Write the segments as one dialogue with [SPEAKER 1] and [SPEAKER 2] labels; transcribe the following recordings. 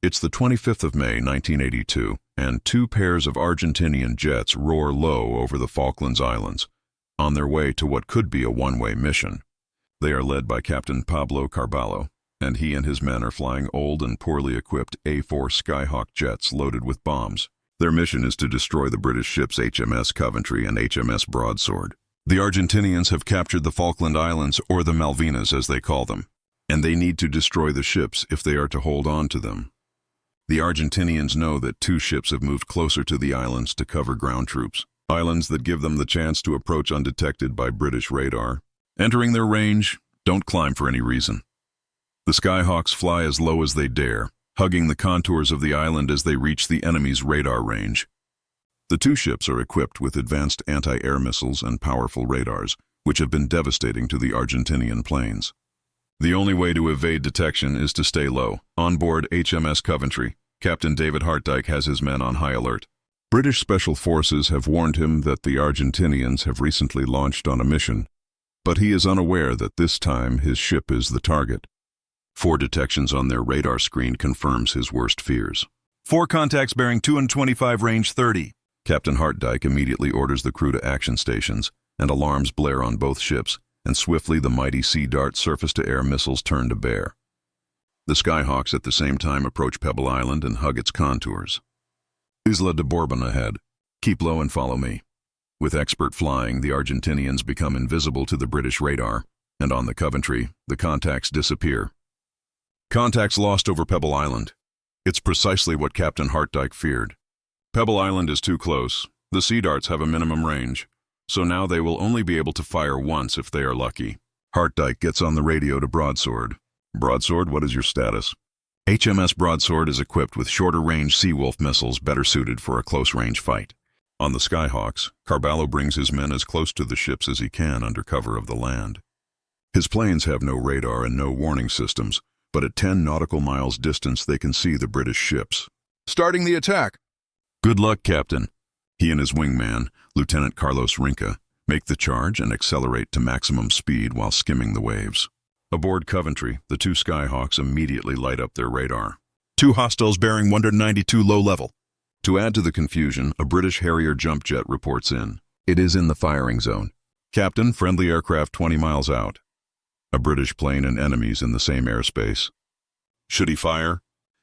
[SPEAKER 1] It's the 25th of May, 1982, and two pairs of Argentinian jets roar low over the Falklands Islands, on their way to what could be a one-way mission. They are led by Captain Pablo Carballo, and he and his men are flying old and poorly equipped A-4 Skyhawk jets loaded with bombs. Their mission is to destroy the British ships HMS Coventry and HMS Broadsword. The Argentinians have captured the Falkland Islands, or the Malvinas as they call them, and they need to destroy the ships if they are to hold on to them. The Argentinians know that two ships have moved closer to the islands to cover ground troops, islands that give them the chance to approach undetected by British radar. Entering their range, don't climb for any reason. The Skyhawks fly as low as they dare, hugging the contours of the island as they reach the enemy's radar range. The two ships are equipped with advanced anti-air missiles and powerful radars, which have been devastating to the Argentinian planes. The only way to evade detection is to stay low. On board HMS Coventry, Captain David Hartdyke has his men on high alert. British Special Forces have warned him that the Argentinians have recently launched on a mission, but he is unaware that this time his ship is the target. 4 detections on their radar screen confirms his worst fears.
[SPEAKER 2] 4 contacts bearing 225, range 30.
[SPEAKER 1] Captain Hartdyke immediately orders the crew to action stations, and alarms blare on both ships, and swiftly the mighty Sea Dart surface-to-air missiles turn to bear. The Skyhawks at the same time approach Pebble Island and hug its contours. Isla de Bourbon ahead. Keep low and follow me. With expert flying, the Argentinians become invisible to the British radar, and on the Coventry, the contacts disappear. Contacts lost over Pebble Island. It's precisely what Captain Hartdyke feared. Pebble Island is too close. The Sea Darts have a minimum range, so now they will only be able to fire once if they are lucky. Hartdyke gets on the radio to Broadsword. Broadsword, what is your status? HMS Broadsword is equipped with shorter-range Seawolf missiles better suited for a close-range fight. On the Skyhawks, Carballo brings his men as close to the ships as he can under cover of the land. His planes have no radar and no warning systems, but at 10 nautical miles distance they can see the British ships.
[SPEAKER 2] Starting the attack.
[SPEAKER 1] Good luck, Captain. He and his wingman, Lieutenant Carlos Rinca, make the charge and accelerate to maximum speed while skimming the waves. Aboard Coventry, the two Skyhawks immediately light up their radar.
[SPEAKER 2] 2 hostiles bearing 192 low level.
[SPEAKER 1] To add to the confusion, a British Harrier jump jet reports in. It is in the firing zone. Captain, friendly aircraft 20 miles out. A British plane and enemies in the same airspace. Should he fire?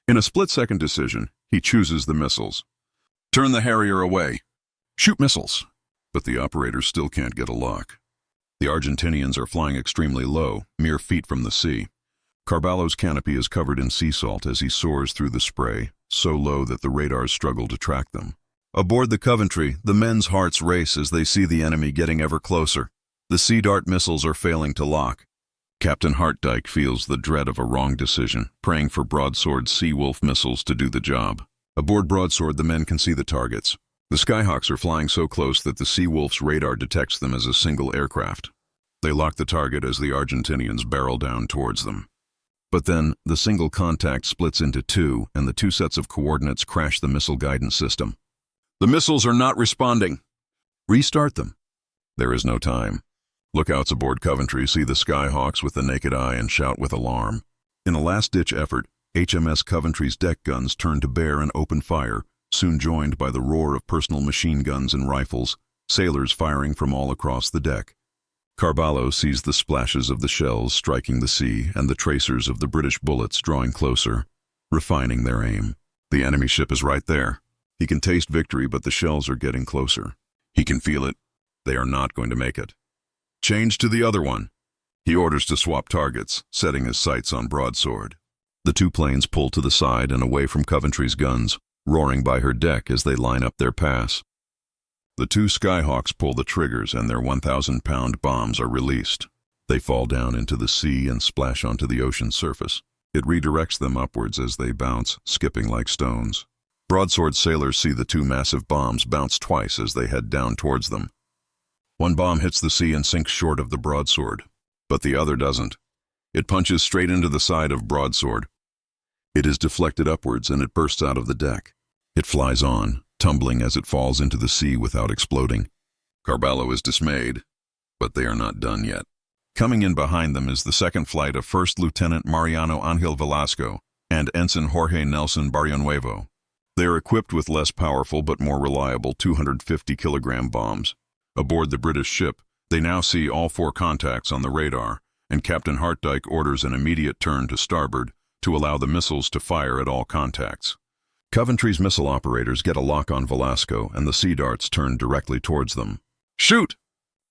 [SPEAKER 1] In a split-second decision, he chooses the missiles. Turn the Harrier away. Shoot missiles. But the operators still can't get a lock. The Argentinians are flying extremely low, mere feet from the sea. Carballo's canopy is covered in sea salt as he soars through the spray, so low that the radars struggle to track them. Aboard the Coventry, the men's hearts race as they see the enemy getting ever closer. The Sea Dart missiles are failing to lock. Captain Hartdyke feels the dread of a wrong decision, praying for Broadsword's Seawolf missiles to do the job. Aboard Broadsword, the men can see the targets. The Skyhawks are flying so close that the Seawolf's radar detects them as a single aircraft. They lock the target as the Argentinians barrel down towards them. But then, the single contact splits into 2, and the 2 sets of coordinates crash the missile guidance system.
[SPEAKER 2] The missiles are not responding.
[SPEAKER 1] Restart them. There is no time. Lookouts aboard Coventry see the Skyhawks with the naked eye and shout with alarm. In a last-ditch effort, HMS Coventry's deck guns turn to bear and open fire, soon joined by the roar of personal machine guns and rifles, sailors firing from all across the deck. Carballo sees the splashes of the shells striking the sea and the tracers of the British bullets drawing closer, refining their aim. The enemy ship is right there. He can taste victory, but the shells are getting closer. He can feel it. They are not going to make it. Change to the other one. He orders to swap targets, setting his sights on Broadsword. The 2 planes pull to the side and away from Coventry's guns, roaring by her deck as they line up their pass. The 2 Skyhawks pull the triggers and their 1,000-pound bombs are released. They fall down into the sea and splash onto the ocean surface. It redirects them upwards as they bounce, skipping like stones. Broadsword sailors see the 2 massive bombs bounce twice as they head down towards them. One bomb hits the sea and sinks short of the Broadsword, but the other doesn't. It punches straight into the side of Broadsword. It is deflected upwards and it bursts out of the deck. It flies on, tumbling as it falls into the sea without exploding. Carballo is dismayed, but they are not done yet. Coming in behind them is the second flight of First Lieutenant Mariano Angel Velasco and Ensign Jorge Nelson Barrionuevo. They are equipped with less powerful but more reliable 250-kilogram bombs. Aboard the British ship, they now see all 4 contacts on the radar, and Captain Hartdyke orders an immediate turn to starboard to allow the missiles to fire at all contacts. Coventry's missile operators get a lock on Velasco, and the sea darts turn directly towards them.
[SPEAKER 2] Shoot!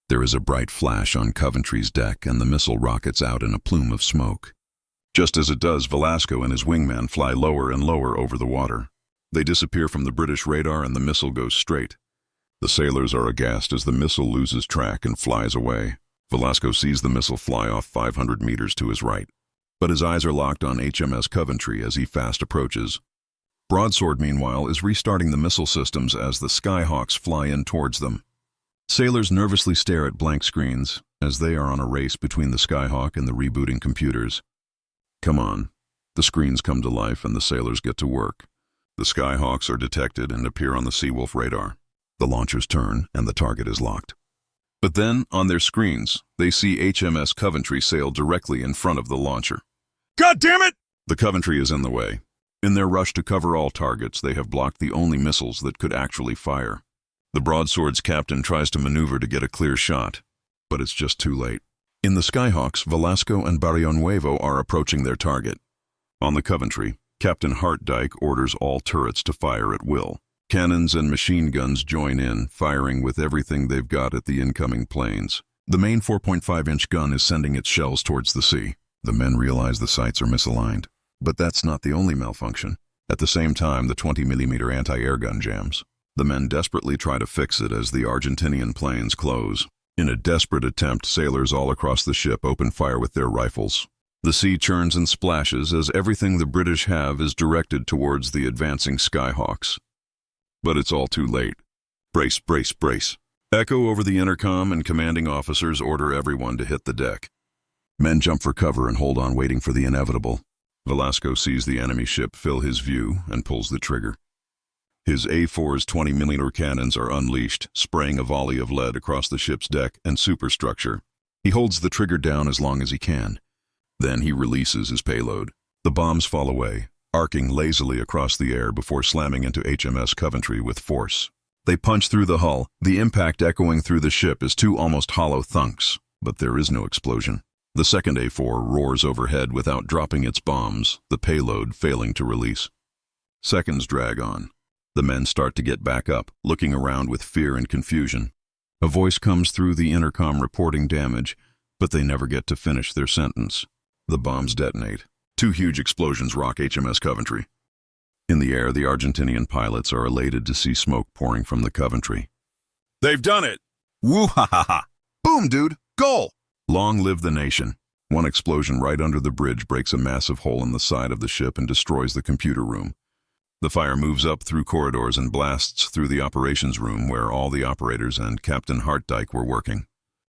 [SPEAKER 1] There is a bright flash on Coventry's deck, and the missile rockets out in a plume of smoke. Just as it does, Velasco and his wingman fly lower and lower over the water. They disappear from the British radar, and the missile goes straight. The sailors are aghast as the missile loses track and flies away. Velasco sees the missile fly off 500 meters to his right, but his eyes are locked on HMS Coventry as he fast approaches. Broadsword, meanwhile, is restarting the missile systems as the Skyhawks fly in towards them. Sailors nervously stare at blank screens as they are on a race between the Skyhawk and the rebooting computers. Come on. The screens come to life and the sailors get to work. The Skyhawks are detected and appear on the Seawolf radar. The launchers turn and the target is locked. But then, on their screens, they see HMS Coventry sail directly in front of the launcher.
[SPEAKER 2] God damn it!
[SPEAKER 1] The Coventry is in the way. In their rush to cover all targets, they have blocked the only missiles that could actually fire. The Broadsword's captain tries to maneuver to get a clear shot, but it's just too late. In the Skyhawks, Velasco and Barrionuevo are approaching their target. On the Coventry, Captain Hartdyke orders all turrets to fire at will. Cannons and machine guns join in, firing with everything they've got at the incoming planes. The main 4.5-inch gun is sending its shells towards the sea. The men realize the sights are misaligned. But that's not the only malfunction. At the same time, the 20mm anti-air gun jams. The men desperately try to fix it as the Argentinian planes close. In a desperate attempt, sailors all across the ship open fire with their rifles. The sea churns and splashes as everything the British have is directed towards the advancing Skyhawks. But it's all too late. Brace, brace, brace. Echo over the intercom, and commanding officers order everyone to hit the deck. Men jump for cover and hold on, waiting for the inevitable. Velasco sees the enemy ship fill his view and pulls the trigger. His A4's 20mm cannons are unleashed, spraying a volley of lead across the ship's deck and superstructure. He holds the trigger down as long as he can. Then he releases his payload. The bombs fall away, arcing lazily across the air before slamming into HMS Coventry with force. They punch through the hull, the impact echoing through the ship as 2 almost hollow thunks, but there is no explosion. The second A4 roars overhead without dropping its bombs, the payload failing to release. Seconds drag on. The men start to get back up, looking around with fear and confusion. A voice comes through the intercom reporting damage, but they never get to finish their sentence. The bombs detonate. 2 huge explosions rock HMS Coventry. In the air, the Argentinian pilots are elated to see smoke pouring from the Coventry.
[SPEAKER 2] They've done it!
[SPEAKER 1] Woo-ha-ha-ha! Boom, dude! Goal! Long live the nation. One explosion right under the bridge breaks a massive hole in the side of the ship and destroys the computer room. The fire moves up through corridors and blasts through the operations room where all the operators and Captain Hartdyke were working.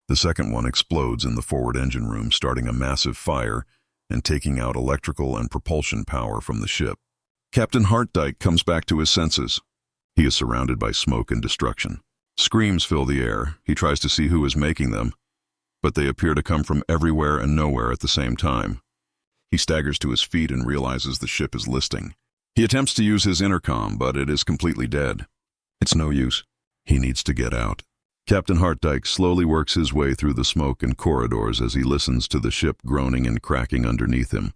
[SPEAKER 1] The second one explodes in the forward engine room, starting a massive fire and taking out electrical and propulsion power from the ship. Captain Hartdyke comes back to his senses. He is surrounded by smoke and destruction. Screams fill the air. He tries to see who is making them, but they appear to come from everywhere and nowhere at the same time. He staggers to his feet and realizes the ship is listing. He attempts to use his intercom, but it is completely dead. It's no use. He needs to get out. Captain Hartdyke slowly works his way through the smoke and corridors as he listens to the ship groaning and cracking underneath him.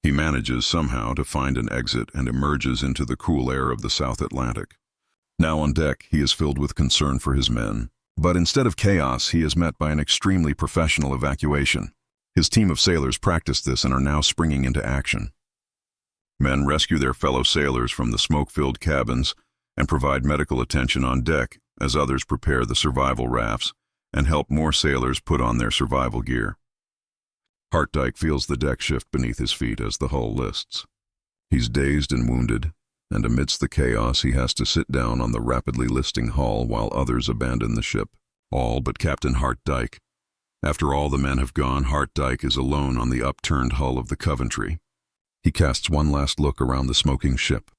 [SPEAKER 1] He manages somehow to find an exit and emerges into the cool air of the South Atlantic. Now on deck, he is filled with concern for his men. But instead of chaos, he is met by an extremely professional evacuation. His team of sailors practiced this and are now springing into action. Men rescue their fellow sailors from the smoke-filled cabins and provide medical attention on deck as others prepare the survival rafts and help more sailors put on their survival gear. Hartdyke feels the deck shift beneath his feet as the hull lists. He's dazed and wounded, and amidst the chaos he has to sit down on the rapidly listing hull while others abandon the ship. All but Captain Hartdyke. After all the men have gone, Hartdyke is alone on the upturned hull of the Coventry. He casts one last look around the smoking ship.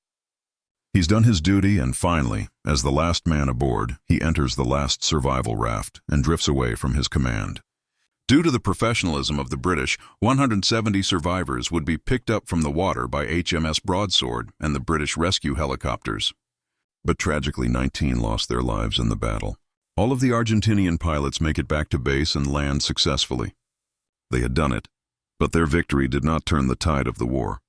[SPEAKER 1] He's done his duty, and finally, as the last man aboard, he enters the last survival raft and drifts away from his command. Due to the professionalism of the British, 170 survivors would be picked up from the water by HMS Broadsword and the British rescue helicopters. But tragically, 19 lost their lives in the battle. All of the Argentinian pilots make it back to base and land successfully. They had done it, but their victory did not turn the tide of the war.